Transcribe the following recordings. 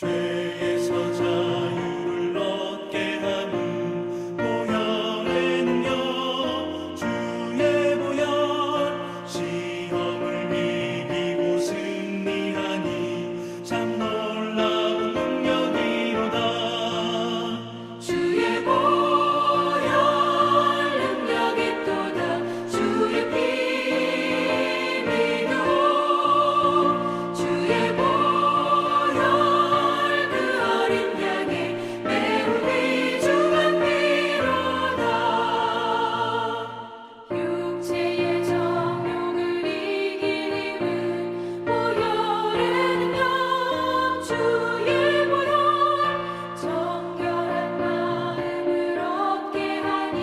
죄에서 자유를 얻게 하는 보혈의 능력, 주의 보혈. 시험을 이기고 승리하니 참 놀라운 능력이로다. 주의 보혈 능력이 또다. 주의 피 믿어. 주의 보혈 그 어린 양의 매우 귀중한 피로다. 육체의 정욕을 이길 힘은 보혈의 능력. 주의 보혈 정결한 마음을 얻게 하니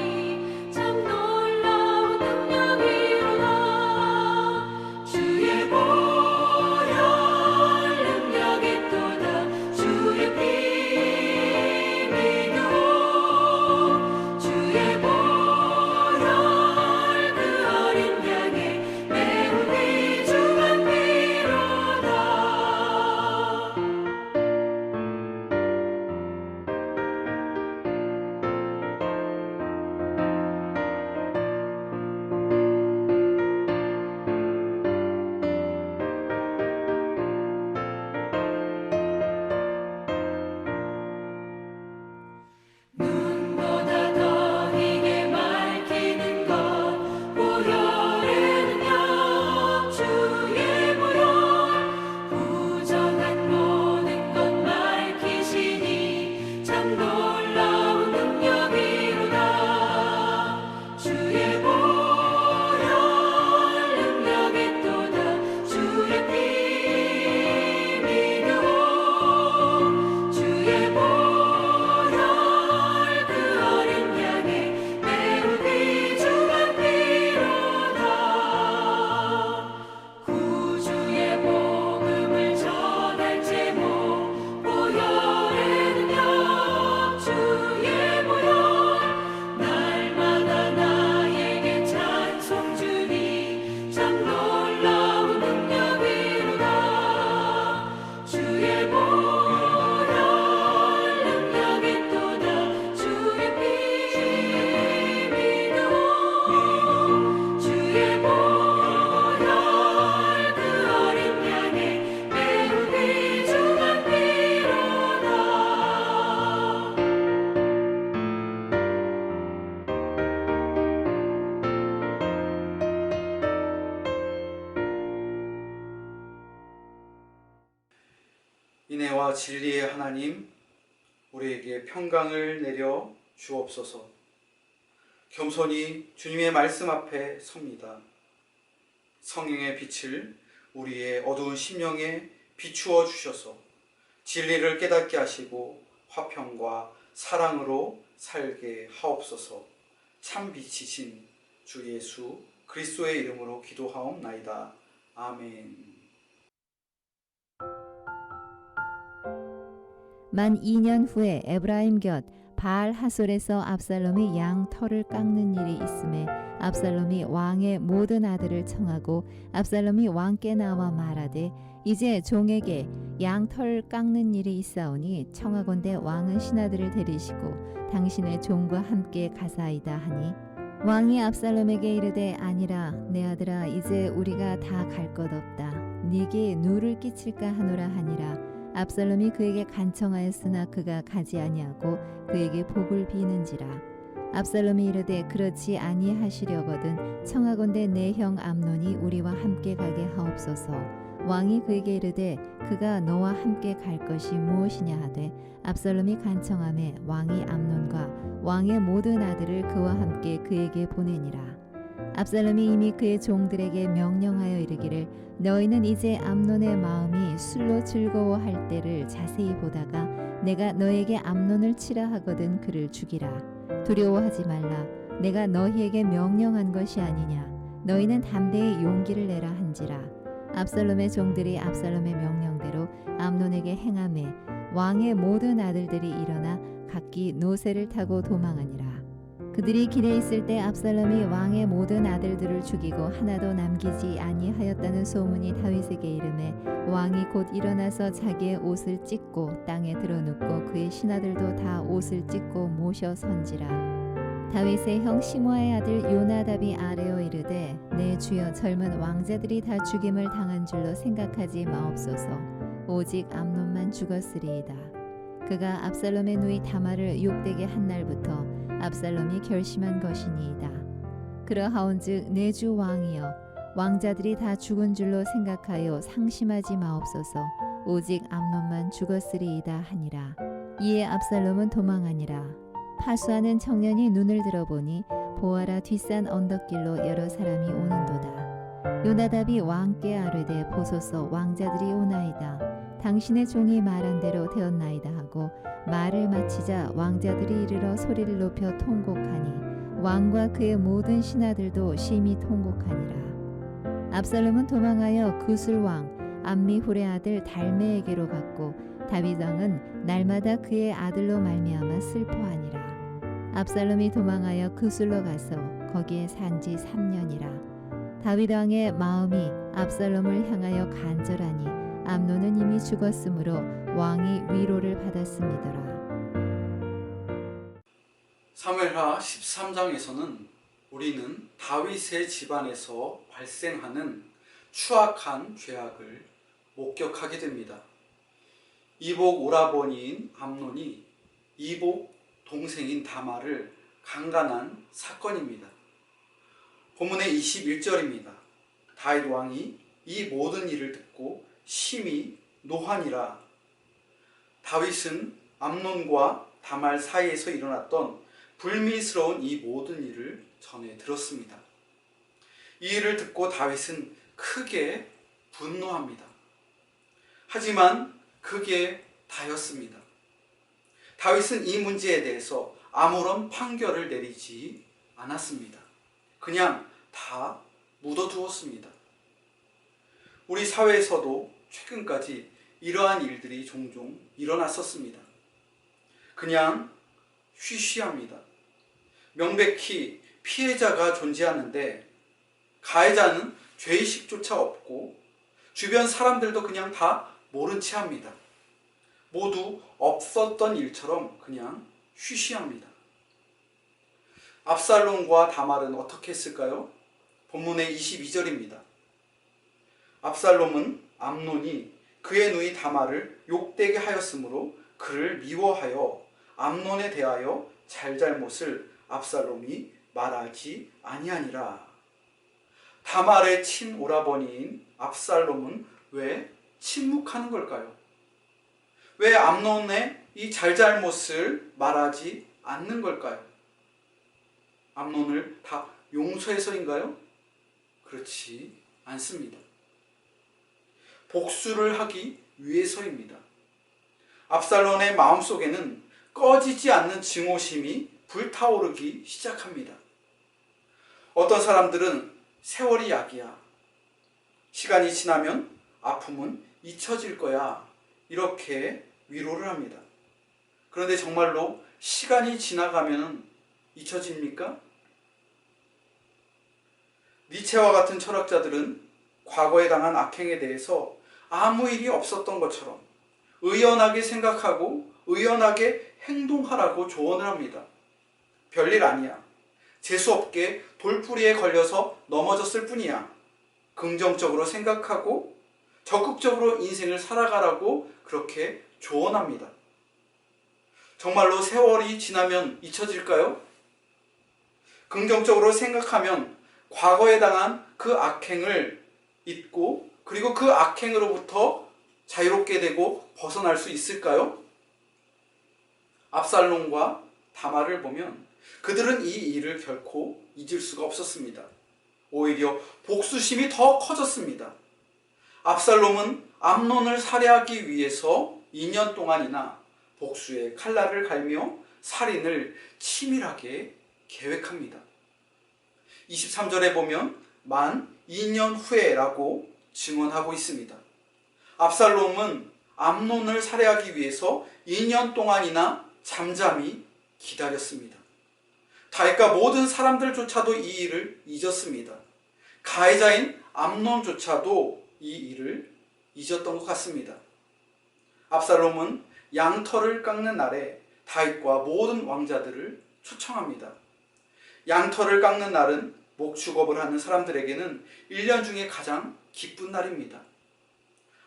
참 놀라운 능력이로다. 주의 보혈 능력이 또다. 주의 피 믿어. 주의 보혈 그 어린 양의 매우 귀중한 피로다. 눈보다 더 희게 밝히는 것 보혈의 능력. 주의 보혈 부정한 모든 것 밝히시니 참 놀라운 능력이로다. 주의 보혈 능력이 또다. 주의 피 믿어. 주의 보혈 그 어린 양의 매우 귀중한 피로다. 구주의 복음을 전할 제목 보혈의 능력. 주의 보혈 날마다 나에게 찬송 주니 참 놀라운 능력이로다. 주의 보혈 능력이 또다. 주의 피 믿어. 주의 보혈 그 어린 양의 매우 귀중한 피로다. 인애와 진리의 하나님, 우리에게 평강을 내려 주옵소서. 겸손히 주님의 말씀 앞에 섭니다. 성령의 빛을 우리의 어두운 심령에 비추어 주셔서 진리를 깨닫게 하시고 화평과 사랑으로 살게 하옵소서. 참 빛이신 주 예수 그리스도의 이름으로 기도하옵나이다. 아멘. 만 2년 후에 에브라임 곁 바알 하솔에서 압살롬이 양 털을 깎는 일이 있음에 압살롬이 왕의 모든 아들을 청하고 압살롬이 왕께 나와 말하되 이제 종에게 양 털 깎는 일이 있사오니 청하건대 왕은 신하들을 데리시고 당신의 종과 함께 가사이다 하니 왕이 압살롬에게 이르되 아니라 내 아들아 이제 우리가 다 갈 것 없다. 네게 누를 끼칠까 하노라 하니라. 압살롬이 그에게 간청하였으나 그가 가지 아니하고 그에게 복을 비는지라. 압살롬이 이르되 그렇지 아니하시려거든 청하건대 내 형 암논이 우리와 함께 가게 하옵소서. 왕이 그에게 이르되 그가 너와 함께 갈 것이 무엇이냐 하되 압살롬이 간청하매 왕이 암논과 왕의 모든 아들을 그와 함께 그에게 보내니라. 압살롬이 이미 그의 종들에게 명령하여 이르기를 너희는 이제 암논의 마음이 술로 즐거워할 때를 자세히 보다가 내가 너에게 암논을 치라 하거든 그를 죽이라. 두려워하지 말라. 내가 너희에게 명령한 것이 아니냐. 너희는 담대히 용기를 내라 한지라. 압살롬의 종들이 압살롬의 명령대로 암논에게 행하매 왕의 모든 아들들이 일어나 각기 노새를 타고 도망하니라. 그들이 길에 있을 때 압살롬이 왕의 모든 아들들을 죽이고 하나도 남기지 아니하였다는 소문이 다윗에게 이르매 왕이 곧 일어나서 자기의 옷을 찢고 땅에 드러눕고 그의 신하들도 다 옷을 찢고 모셔 선지라. 다윗의 형 시므아의 아들 요나답이 아뢰어 이르되 내 주여 젊은 왕자들이 다 죽임을 당한 줄로 생각하지 마옵소서. 오직 암논만 죽었으리이다. 그가 압살롬의 누이 다말을 욕되게 한 날부터 압살롬이 결심한 것이니이다. 그러하온즉 내 주 왕이여 왕자들이 다 죽은 줄로 생각하여 상심하지 마옵소서. 오직 암논만 죽었으리이다 하니라. 이에 압살롬은 도망하니라. 파수하는 청년이 눈을 들어보니 보아라 뒷산 언덕길로 여러 사람이 오는도다. 요나답이 왕께 아뢰되 보소서 왕자들이 오나이다. 당신의 종이 말한 대로 되었나이다 하고 말을 마치자 왕자들이 이르러 소리를 높여 통곡하니 왕과 그의 모든 신하들도 심히 통곡하니라. 압살롬은 도망하여 구술왕 암미훌의 아들 달메에게로 갔고 다윗 왕은 날마다 그의 아들로 말미암아 슬퍼하니라. 압살롬이 도망하여 구술로 가서 거기에 산지 3년이라. 다윗 왕의 마음이 압살롬을 향하여 간절하니 암논은 이미 죽었으므로 왕이 위로를 받았음이더라. 사무엘하 13장에서는 우리는 다윗의 집안에서 발생하는 추악한 죄악을 목격하게 됩니다. 이복 오라버니인 암논이 이복 동생인 다말을 강간한 사건입니다. 본문의 21절입니다. 다윗 왕이 이 모든 일을 듣고 심히 노하니라. 다윗은 암논과 다말 사이에서 일어났던 불미스러운 이 모든 일을 전해 들었습니다. 이 일을 듣고 다윗은 크게 분노합니다. 하지만 그게 다였습니다. 다윗은 이 문제에 대해서 아무런 판결을 내리지 않았습니다. 그냥 다 묻어두었습니다. 우리 사회에서도 최근까지 이러한 일들이 종종 일어났었습니다. 그냥 쉬쉬합니다. 명백히 피해자가 존재하는데 가해자는 죄의식조차 없고 주변 사람들도 그냥 다 모른 채 합니다. 모두 없었던 일처럼 그냥 쉬쉬합니다. 압살롬과 다말은 어떻게 했을까요? 본문의 22절입니다. 압살롬은 암논이 그의 누이 다말을 욕되게 하였으므로 그를 미워하여 암논에 대하여 잘잘못을 압살롬이 말하지 아니하니라. 다말의 친오라버니인 압살롬은 왜 침묵하는 걸까요? 왜 암논의 이 잘잘못을 말하지 않는 걸까요? 암논을 다 용서해서인가요? 그렇지 않습니다. 복수를 하기 위해서입니다. 압살롬의 마음속에는 꺼지지 않는 증오심이 불타오르기 시작합니다. 어떤 사람들은 세월이 약이야. 시간이 지나면 아픔은 잊혀질 거야. 이렇게 위로를 합니다. 그런데 정말로 시간이 지나가면 잊혀집니까? 니체와 같은 철학자들은 과거에 당한 악행에 대해서 아무 일이 없었던 것처럼 의연하게 생각하고 의연하게 행동하라고 조언을 합니다. 별일 아니야. 재수없게 돌부리에 걸려서 넘어졌을 뿐이야. 긍정적으로 생각하고 적극적으로 인생을 살아가라고 그렇게 조언합니다. 정말로 세월이 지나면 잊혀질까요? 긍정적으로 생각하면 과거에 당한 그 악행을 잊고 그리고 그 악행으로부터 자유롭게 되고 벗어날 수 있을까요? 압살롬과 다말을 보면 그들은 이 일을 결코 잊을 수가 없었습니다. 오히려 복수심이 더 커졌습니다. 압살롬은 암논을 살해하기 위해서 2년 동안이나 복수의 칼날을 갈며 살인을 치밀하게 계획합니다. 23절에 보면 만 2년 후에라고 증언하고 있습니다. 압살롬은 암논을 살해하기 위해서 2년 동안이나 잠잠히 기다렸습니다. 다윗과 모든 사람들조차도 이 일을 잊었습니다. 가해자인 암논조차도 이 일을 잊었던 것 같습니다. 압살롬은 양털을 깎는 날에 다윗과 모든 왕자들을 초청합니다. 양털을 깎는 날은 목축업을 하는 사람들에게는 1년 중에 가장 기쁜 날입니다.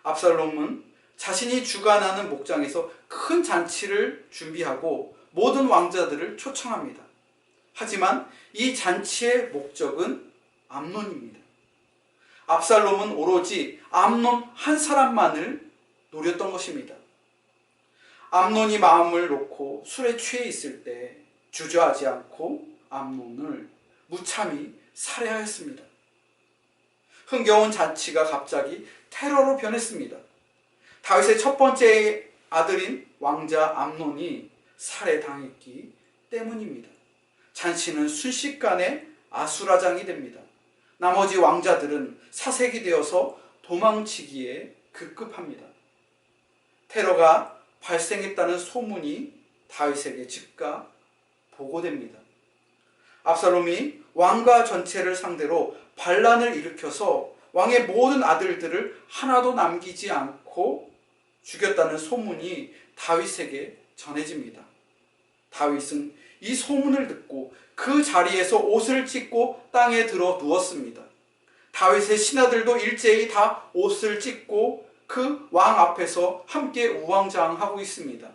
압살롬은 자신이 주관하는 목장에서 큰 잔치를 준비하고 모든 왕자들을 초청합니다. 하지만 이 잔치의 목적은 암논입니다. 압살롬은 오로지 암논 한 사람만을 노렸던 것입니다. 암논이 마음을 놓고 술에 취해 있을 때 주저하지 않고 암논을 무참히 살해하였습니다. 흥겨운 잔치가 갑자기 테러로 변했습니다. 다윗의 첫 번째 아들인 왕자 암논이 살해당했기 때문입니다. 잔치는 순식간에 아수라장이 됩니다. 나머지 왕자들은 사색이 되어서 도망치기에 급급합니다. 테러가 발생했다는 소문이 다윗에게 즉각 보고됩니다. 압살롬이 왕가 전체를 상대로 반란을 일으켜서 왕의 모든 아들들을 하나도 남기지 않고 죽였다는 소문이 다윗에게 전해집니다. 다윗은 이 소문을 듣고 그 자리에서 옷을 찢고 땅에 들어 누웠습니다. 다윗의 신하들도 일제히 다 옷을 찢고 그 왕 앞에서 함께 우왕좌왕하고 있습니다.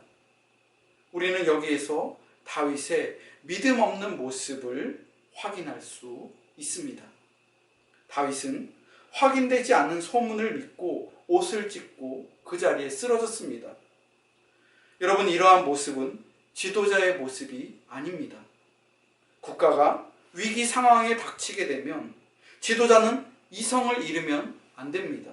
우리는 여기에서 다윗의 믿음 없는 모습을 확인할 수 있습니다. 다윗은 확인되지 않은 소문을 믿고 옷을 찢고 그 자리에 쓰러졌습니다. 여러분, 이러한 모습은 지도자의 모습이 아닙니다. 국가가 위기 상황에 닥치게 되면 지도자는 이성을 잃으면 안 됩니다.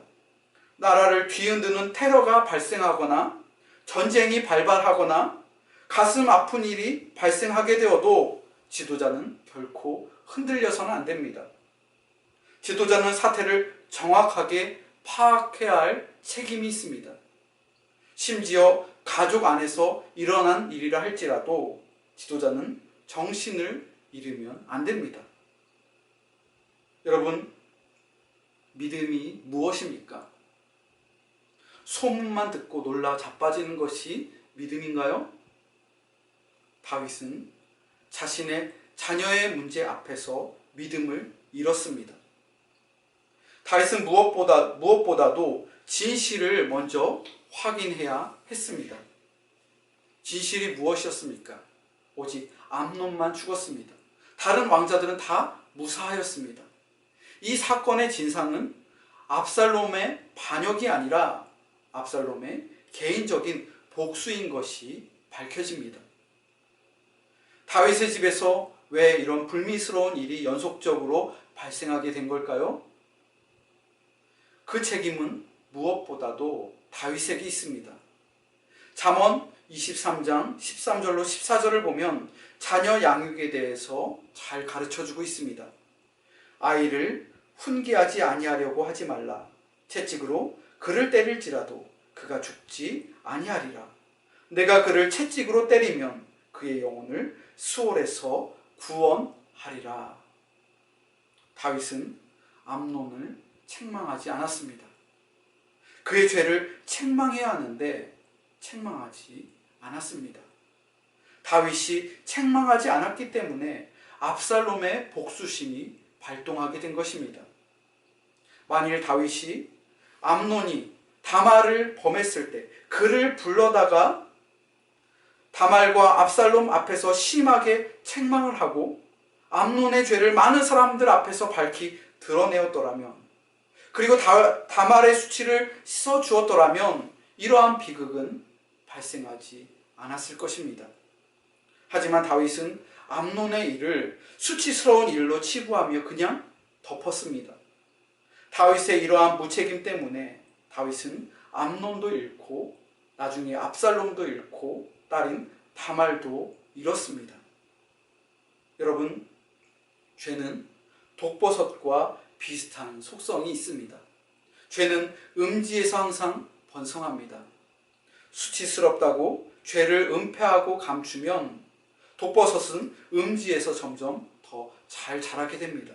나라를 뒤흔드는 테러가 발생하거나 전쟁이 발발하거나 가슴 아픈 일이 발생하게 되어도 지도자는 결코 흔들려서는 안 됩니다. 지도자는 사태를 정확하게 파악해야 할 책임이 있습니다. 심지어 가족 안에서 일어난 일이라 할지라도 지도자는 정신을 잃으면 안 됩니다. 여러분, 믿음이 무엇입니까? 소문만 듣고 놀라 자빠지는 것이 믿음인가요? 다윗은 자신의 자녀의 문제 앞에서 믿음을 잃었습니다. 다윗은 무엇보다도 진실을 먼저 확인해야 했습니다. 진실이 무엇이었습니까? 오직 암논만 죽었습니다. 다른 왕자들은 다 무사하였습니다. 이 사건의 진상은 압살롬의 반역이 아니라 압살롬의 개인적인 복수인 것이 밝혀집니다. 다윗의 집에서 왜 이런 불미스러운 일이 연속적으로 발생하게 된 걸까요? 그 책임은 무엇보다도 다윗에게 있습니다. 잠언 23장 13절로 14절을 보면 자녀 양육에 대해서 잘 가르쳐주고 있습니다. 아이를 훈계하지 아니하려고 하지 말라. 채찍으로 그를 때릴지라도 그가 죽지 아니하리라. 내가 그를 채찍으로 때리면 그의 영혼을 수월에서 구원하리라. 다윗은 암논을 책망하지 않았습니다. 그의 죄를 책망해야 하는데 책망하지 않았습니다. 다윗이 책망하지 않았기 때문에 압살롬의 복수심이 발동하게 된 것입니다. 만일 다윗이 암논이 다말을 범했을 때 그를 불러다가 다말과 압살롬 앞에서 심하게 책망을 하고 암논의 죄를 많은 사람들 앞에서 밝히 드러내었더라면, 그리고 다말의 수치를 씻어주었더라면 이러한 비극은 발생하지 않았을 것입니다. 하지만 다윗은 암논의 일을 수치스러운 일로 치부하며 그냥 덮었습니다. 다윗의 이러한 무책임 때문에 다윗은 암논도 잃고 나중에 압살롬도 잃고 딸인 다말도 잃었습니다. 여러분, 죄는 독버섯과 비슷한 속성이 있습니다. 죄는 음지에서 항상 번성합니다. 수치스럽다고 죄를 은폐하고 감추면 독버섯은 음지에서 점점 더 잘 자라게 됩니다.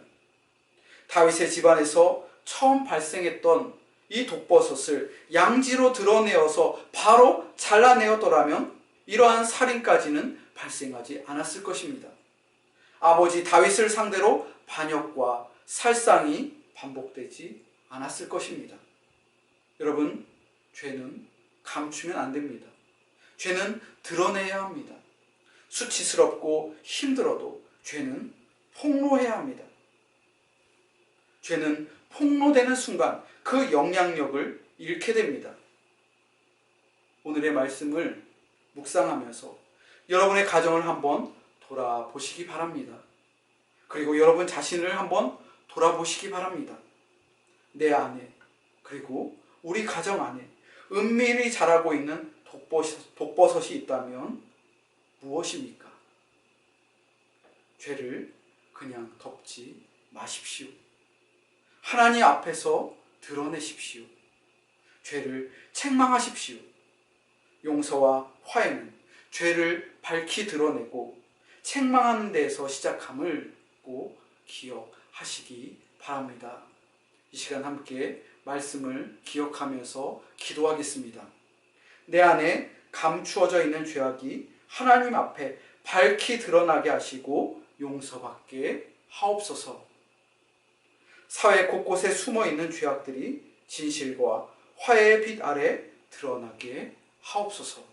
다윗의 집안에서 처음 발생했던 이 독버섯을 양지로 드러내어서 바로 잘라내었더라면 이러한 살인까지는 발생하지 않았을 것입니다. 아버지 다윗을 상대로 반역과 살상이 반복되지 않았을 것입니다. 여러분, 죄는 감추면 안 됩니다. 죄는 드러내야 합니다. 수치스럽고 힘들어도 죄는 폭로해야 합니다. 죄는 폭로되는 순간 그 영향력을 잃게 됩니다. 오늘의 말씀을 묵상하면서 여러분의 가정을 한번 돌아보시기 바랍니다. 그리고 여러분 자신을 한번 돌아보시기 바랍니다. 내 안에, 그리고 우리 가정 안에 은밀히 자라고 있는 독버섯이 있다면 무엇입니까? 죄를 그냥 덮지 마십시오. 하나님 앞에서 드러내십시오. 죄를 책망하십시오. 용서와 화해는 죄를 밝히 드러내고 책망하는 데에서 시작함을 꼭 기억하시기 바랍니다. 이 시간 함께 말씀을 기억하면서 기도하겠습니다. 내 안에 감추어져 있는 죄악이 하나님 앞에 밝히 드러나게 하시고 용서받게 하옵소서. 사회 곳곳에 숨어있는 죄악들이 진실과 화해의 빛 아래 드러나게 하옵소서.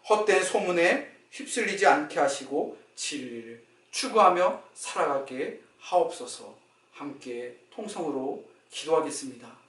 헛된 소문에 휩쓸리지 않게 하시고 진리를 추구하며 살아가게 하옵소서. 함께 통성으로 기도하겠습니다.